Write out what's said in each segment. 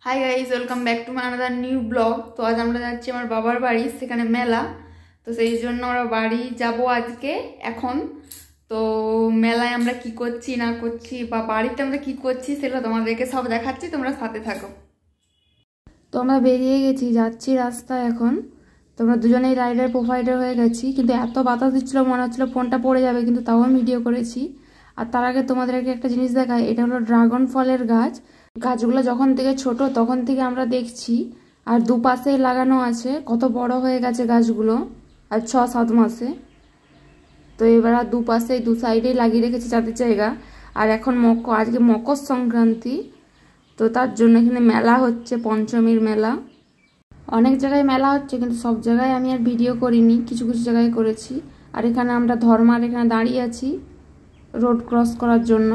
Hi guys, welcome back to my another new blog. তো আজ আমরা যাচ্ছি আমার বাবার বাড়ি, সেখানে মেলা। তো সেই জন্য আমরা বাড়ি যাব আজকে এখন। তো মেলায় আমরা কি করছি না করছি বা বাড়িতে আমরা কি করছি সেটা তোমাদেরকে সব দেখাচ্ছি, তোমরা সাথে থাকো। তো আমরা বেরিয়ে গেছি, যাচ্ছি রাস্তায় এখন। তোমরা দুজনেই রাইডার প্রোভাইডার হয়ে গেছি, কিন্তু এত বাতাস দিচ্ছিলো মনে হচ্ছিলো ফোনটা পড়ে যাবে, কিন্তু তাও ভিডিও করেছি। আর তার আগে তোমাদেরকে একটা জিনিস দেখাই, এটা হলো ড্রাগন ফলের গাছ। গাছগুলো যখন থেকে ছোট তখন থেকে আমরা দেখছি, আর দুপাশেই লাগানো আছে, কত বড় হয়ে গেছে গাছগুলো আর 6-7 মাসে। তো এবার আর দুপাশে দু সাইডেই লাগিয়ে রেখেছে চাঁদের জায়গা। আর এখন আজকে মকর সংক্রান্তি, তো তার জন্য এখানে মেলা হচ্ছে, পঞ্চমীর মেলা। অনেক জায়গায় মেলা হচ্ছে, কিন্তু সব জায়গায় আমি আর ভিডিও করিনি, কিছু কিছু জায়গায় করেছি। আর এখানে আমরা ধর্মার এখানে দাঁড়িয়ে আছি রোড ক্রস করার জন্য,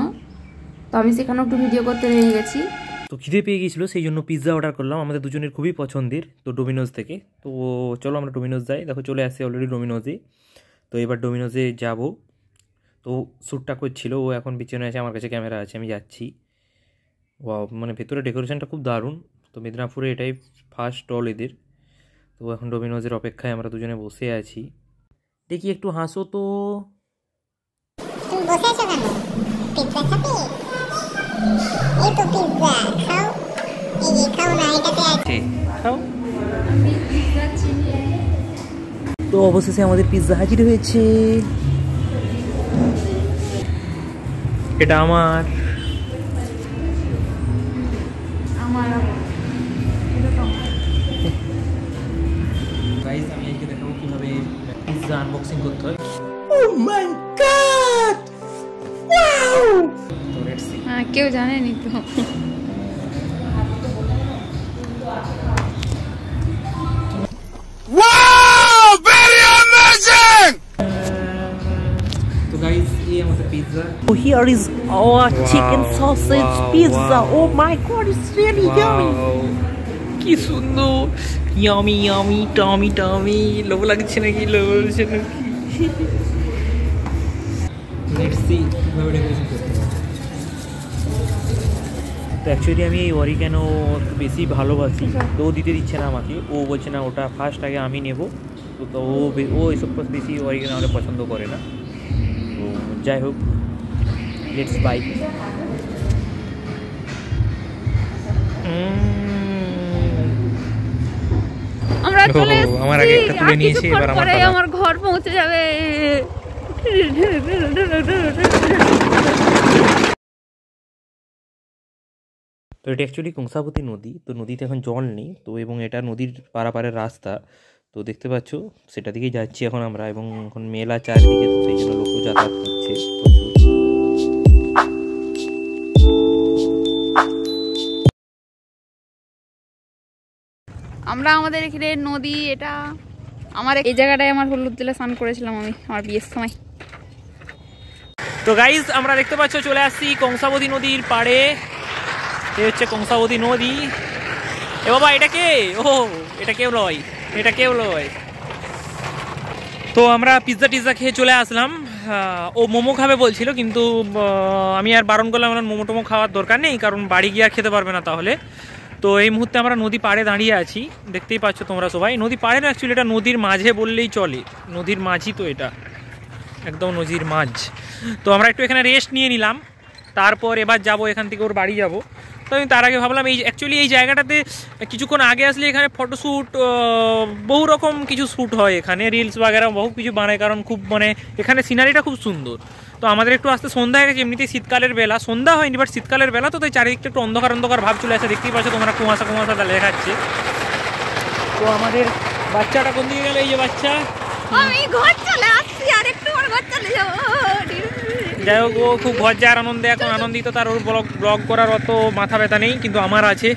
তো আমি সেখানে একটু ভিডিও করতে রয়ে গেছি। তো খিদে পেয়ে গিয়েছিলো, সেই জন্য পিৎজা অর্ডার করলাম, আমাদের দুজনের খুবই পছন্দের, তো ডোমিনোজ থেকে। তো চলো আমরা ডোমিনোজ যাই, দেখো চলে আসছে অলরেডি ডোমিনোজে। তো এবার ডোমিনোজে যাব। তো শ্যুটটা করছিল ও, এখন পিছনে আছে, আমার কাছে ক্যামেরা আছে, আমি যাচ্ছি। মানে ভেতরে ডেকোরেশনটা খুব দারুণ। তো মেদিনীপুরে এটাই ফার্স্ট স্টল এদের। তো এখন ডোমিনোজের অপেক্ষায় আমরা দুজনে বসে আছি। দেখি একটু হাসো তো। তুমি বসে আছো কেন? পিৎজা খাবে? এই তো পিৎজা খাও, এই যে খাও না, এটাতে আছে খাও। তো অবশেষে আমাদের পিৎজা হাজির হয়েছে। এটা আমার গাইস, আমি আজকে দেখাবো কিভাবে পিৎজা আনবক্সিং করতে হয়। ও মাই গড, ওয়াও! তো লেটস সি। কেউ জানেনি তো। Wow! Very amazing! তো গাইস, এই আমাদের pizza. Oh, here is our chicken sausage pizza. Oh my god, it's really yummy. কি সুন্দর, ইয়ামি ইয়ামি টমি টমি। লোভ লাগছে নাকি? লোভ লাগছে নাকি? লেটস সি কিভাবে ডেকোরেশন করতে হয়। তো অ্যাকচুয়ালি আমি এই অরিগ্যানো একটু বেশি ভালোবাসি, তো ও দিতে দিচ্ছে না আমাকে। ও বলছে না, ওটা ফার্স্ট আগে আমি নেব। তো ও এইসব বেশি অরিগ্যানো আমাকে পছন্দ করে না। তো যাই হোক, লেটস বাই। আমরা চলে এসেছি, আমার আগে একটা তুলে নিয়েছি, এবার আমার পালা। আমার ঘর পৌঁছে যাবে। তো এটা অ্যাকচুয়ালি কংসাবতী নদী। তো নদীতে এখন জল নেই তো, এবং এটা নদীর পারাপারের রাস্তা। তো দেখতে পাচ্ছ, সেটা দিকেই যাচ্ছি এখন আমরা। এবং এখন মেলা চারদিকে, তো সেই জন্য লোকও যাতায়াত করছে প্রচুর। আমরা আমাদের এখানে নদী, এটা আমার এই জায়গাটায় আমার হলুদ জলে স্নান করেছিলাম আমি আমার বিয়ের সময়। তো গাইজ, আমরা দেখতে পাচ্ছ চলে আসছি কংসাবতী নদীর পাড়ে। এই হচ্ছে কংসাবতী নদী। এ বাবা, এটা কে? ও, এটা কেউ লয়, এটা কেউ লয়। তো আমরা পিৎজা টিৎজা খেয়ে চলে আসলাম। ও মোমো খাবে বলছিল, কিন্তু আমি আর বারণ করলাম, আমার মোমো টোমো খাওয়ার দরকার নেই, কারণ বাড়ি গিয়ে আর খেতে পারবে না তাহলে। তো এই মুহূর্তে আমরা নদী পাড়ে দাঁড়িয়ে আছি, দেখতেই পাচ্ছ তোমরা সবাই। নদী পাড়ে না, অ্যাকচুয়ালি এটা নদীর মাঝে বললেই চলে, নদীর মাঝই তো এটা, একদম নদীর মাঝ। তো আমরা একটু এখানে রেস্ট নিয়ে নিলাম, তারপর এবার যাব এখান থেকে ওর বাড়ি যাব। তো আমি তার আগে ভাবলাম, অ্যাকচুয়ালি এই জায়গাটাতে কিছুক্ষণ আগে আসলে এখানে ফটোশ্যুট, বহু রকম কিছু শ্যুট হয় এখানে, রিলস বাগেরা বহু কিছু বানায়, কারণ খুব মানে এখানে সিনারিটা খুব সুন্দর। তো আমাদের একটু আসতে সন্ধ্যা হয়ে গেছে, এমনিতেই শীতকালের বেলা, সন্ধ্যা হয়নি বাট শীতকালের বেলা, তো তাই চারিদিকটা একটু অন্ধকার অন্ধকার ভাব চলে আসে। দেখতেই পাচ্ছ তোমরা, কুয়াশা কুয়াশা দেখাচ্ছে। তো আমাদের বাচ্চাটা কোন দিকে গেল? এই যে বাচ্চা, আমি ঘর চলে আসছি, আর একটু পর ঘর চলে যাব। যাই হোক, ও খুব ঘর যাওয়ার আনন্দে এখন আনন্দিত, তার ওর ব্লগ করার অত মাথা ব্যথা নেই, কিন্তু আমার আছে।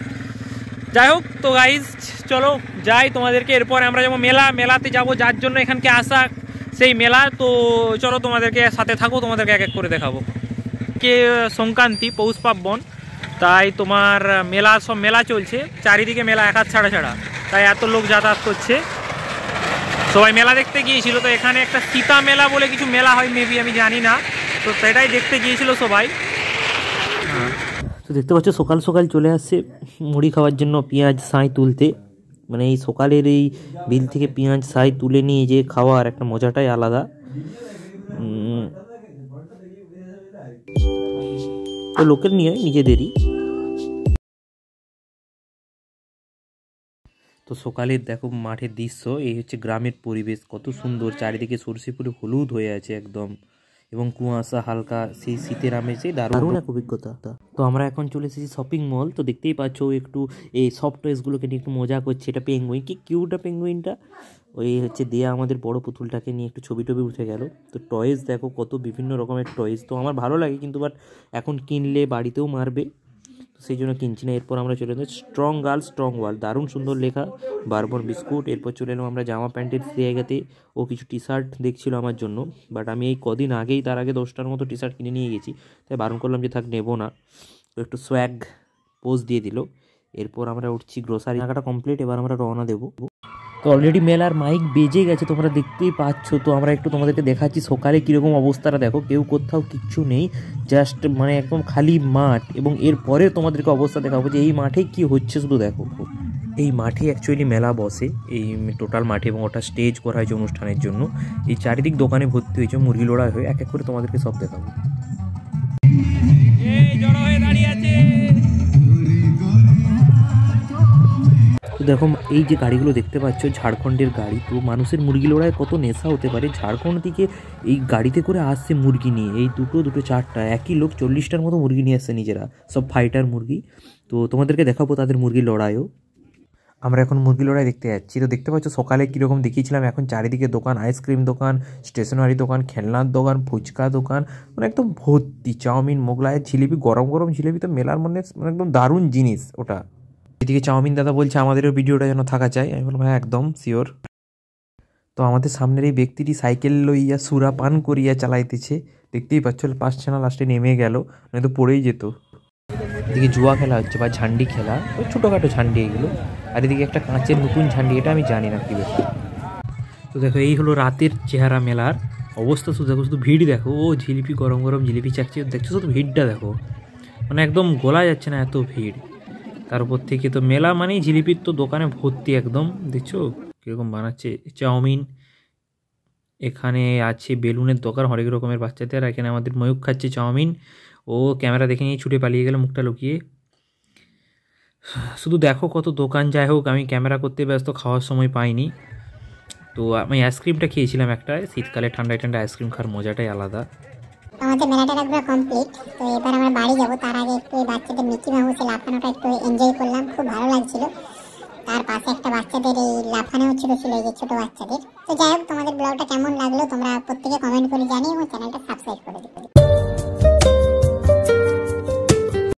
যাই হোক, তো গাইজ চলো যাই, তোমাদেরকে এরপরে আমরা যাবো মেলাতে যাব, যার জন্য এখানকে আসা সেই মেলা। তো চলো তোমাদেরকে সাথে থাকো, তোমাদেরকে এক এক করে দেখাবো। কে সংক্রান্তি, পৌষ পার্বণ, তাই তোমার সব মেলা চলছে চারিদিকে, মেলা এক হাত ছাড়া ছাড়া, তাই এত লোক যাতায়াত করছে। সবাই মেলা দেখতে গিয়েছিল। তো এখানে একটা সীতা মেলা বলে কিছু মেলা হয় মেবি, আমি জানি না, তো সেটাই দেখতে গিয়েছিল সবাই। তো দেখতে পাচ্ছ সকাল সকাল চলে আসছে মুড়ি খাওয়ার জন্য পেঁয়াজ সাঁই তুলতে। মানে এই সকালের এই বিল থেকে পেঁয়াজ সাঁই তুলে নিয়ে যে খাওয়ার একটা মজাটাই আলাদা। তো লোকের নিয়ে নিজেদেরই। তো সকালের দেখো মাঠের দৃশ্য, এই হচ্ছে গ্রামের পরিবেশ, কত সুন্দর, চারিদিকে সরষে ফুলে হলুদ হয়ে আছে একদম, এবং কুয়াশা হালকা, সেই শীতের আমেজে দারুণ এক অভিজ্ঞতা। তো আমরা এখন চলে এসেছি শপিং মল। তো দেখতেই পাচ্ছ একটু এই সফট টয়েসগুলোকে নিয়ে একটু মজা করছে। এটা পেঙ্গুইন, কি কিউটা পেঙ্গুইনটা, ওই হচ্ছে দেয়া আমাদের বড় পুতুলটাকে নিয়ে একটু ছবি টবি উঠে গেল। তো টয়েস দেখো কত বিভিন্ন রকমের টয়েস, তো আমার ভালো লাগে কিন্তু বাট এখন কিনলে বাড়িতেও মারবে, তো সেই জন্য কিনছি না। এরপর আমরা চলে এলাম স্ট্রং গার্ল স্ট্রং ওয়ার্ল্ড, দারুণ সুন্দর লেখা, বারবন বিস্কুট। এরপর চলে এলাম আমরা জামা প্যান্টের জায়গাতে, ও কিছু টি শার্ট দেখছিল আমার জন্য, বাট আমি এই কদিন আগেই তার আগে 10টার মতো টি শার্ট কিনে নিয়ে গেছি, তাই বারণ করলাম যে থাক নেবো না। তো একটু সোয়াগ পোজ দিয়ে দিল। এরপর আমরা উঠছি, গ্রোসারি কেনাকাটা কমপ্লিট, এবার আমরা রওনা দেবো। তো অলরেডি মেলার মাইক বেজে গেছে, তোমরা দেখতেই পাচ্ছ। তো আমরা একটু তোমাদেরকে দেখাচ্ছি সকালে কীরকম অবস্থাটা দেখো, কেউ কোথাও কিচ্ছু নেই, জাস্ট মানে একদম খালি মাঠ। এবং এরপরে তোমাদেরকে অবস্থা দেখাবো যে এই মাঠে কি হচ্ছে, শুধু দেখো। এই মাঠে অ্যাকচুয়ালি মেলা বসে, এই টোটাল মাঠে, এবং ওটা স্টেজ করা হয়েছে অনুষ্ঠানের জন্য। এই চারিদিক দোকানে ভর্তি হয়েছে, মুরগি লোড়া হয়ে, এক এক করে তোমাদেরকে সব দেখাবো। তো দেখো এই যে গাড়িগুলো দেখতে পাচ্ছ ঝাড়খণ্ডের গাড়ি। তো মানুষের মুরগি লড়ায় কত নেশা হতে পারে, ঝাড়খণ্ড থেকে এই গাড়িতে করে আসছে মুরগি নিয়ে, এই দুটো চারটা, একই লোক 40টার মতো মুরগি নিয়ে আসছে নিজেরা, সব ফাইটার মুরগি। তো তোমাদেরকে দেখাবো তাদের মুরগি লড়াইও। আমরা এখন মুরগি লড়াই দেখতে যাচ্ছি। তো দেখতে পাচ্ছ সকালে কীরকম দেখিয়েছিলাম, এখন চারিদিকে দোকান, আইসক্রিম দোকান, স্টেশনারি দোকান, খেলনার দোকান, ফুচকা দোকান, মানে একদম ভর্তি, চাউমিন, মোগলাই, জিলিপি, গরম গরম জিলিপি। তো মেলার মনে মানে একদম দারুণ জিনিস ওটা। এদিকে চাউমিন দাদা বলছে আমাদেরও ভিডিওটা যেন থাকা চাই, আমি বললাম হ্যাঁ একদম শিওর। তো আমাদের সামনের এই ব্যক্তিটি সাইকেল লইয়া সুরা পান করিয়া চালাইতেছে, দেখতেই পাচ্ছ, পাঁচছে না, লাস্টে নেমে গেল, নয়তো পড়েই যেত। এদিকে জুয়া খেলা হচ্ছে বা ঝান্ডি খেলা, ওই ছোটোখাটো ঝান্ডি এগুলো। আর এদিকে একটা কাঁচের নতুন ঝান্ডি, এটা আমি জানি না কী ব্যাপার। তো দেখো এই হলো রাতের চেহারা মেলার অবস্থা, শুধু দেখো, শুধু ভিড় দেখো, ও জিলিপি, গরম গরম জিলিপি চাচ্ছি, দেখছো শুধু ভিড়টা দেখো, মানে একদম গোলা যাচ্ছে না এত ভিড়। তার উপর থেকে তো মেলা মানেই জিলিপির তো দোকানে ভর্তি একদম, দেখছো কীরকম বানাচ্ছে। চাউমিন, এখানে আছে বেলুনের দোকান হরেক রকমের বাচ্চাদের, আর এখানে আমাদের ময়ূক খাচ্ছে চাউমিন, ও ক্যামেরা দেখে নিয়ে ছুটে পালিয়ে গেল মুখটা লুকিয়ে। শুধু দেখো কত দোকান, যাই হোক আমি ক্যামেরা করতে ব্যস্ত, খাওয়ার সময় পাইনি। তো আমি আইসক্রিমটা খেয়েছিলাম একটা, শীতকালে ঠান্ডায় ঠান্ডায় আইসক্রিম খাওয়ার মজাটাই আলাদা। আমাদের মেলাটা পুরো কমপ্লিট। তো এবার আমরা বাড়ি যাবো, তার আগে একটু এই বাচ্চাদের মিকি মাউসে লাফানোটা একটু এনজয় করলাম, খুব ভালো লাগছিল। তার পাশে একটা বাচ্চাদের এই লাফানো ছিল এই যে ছোট বাচ্চাদের। তো যাই হোক, তোমাদের ব্লগটা কেমন লাগলো তোমরা প্রত্যেকে কমেন্ট করে জানিয়ে এবং চ্যানেলটা সাবস্ক্রাইব করে দিও।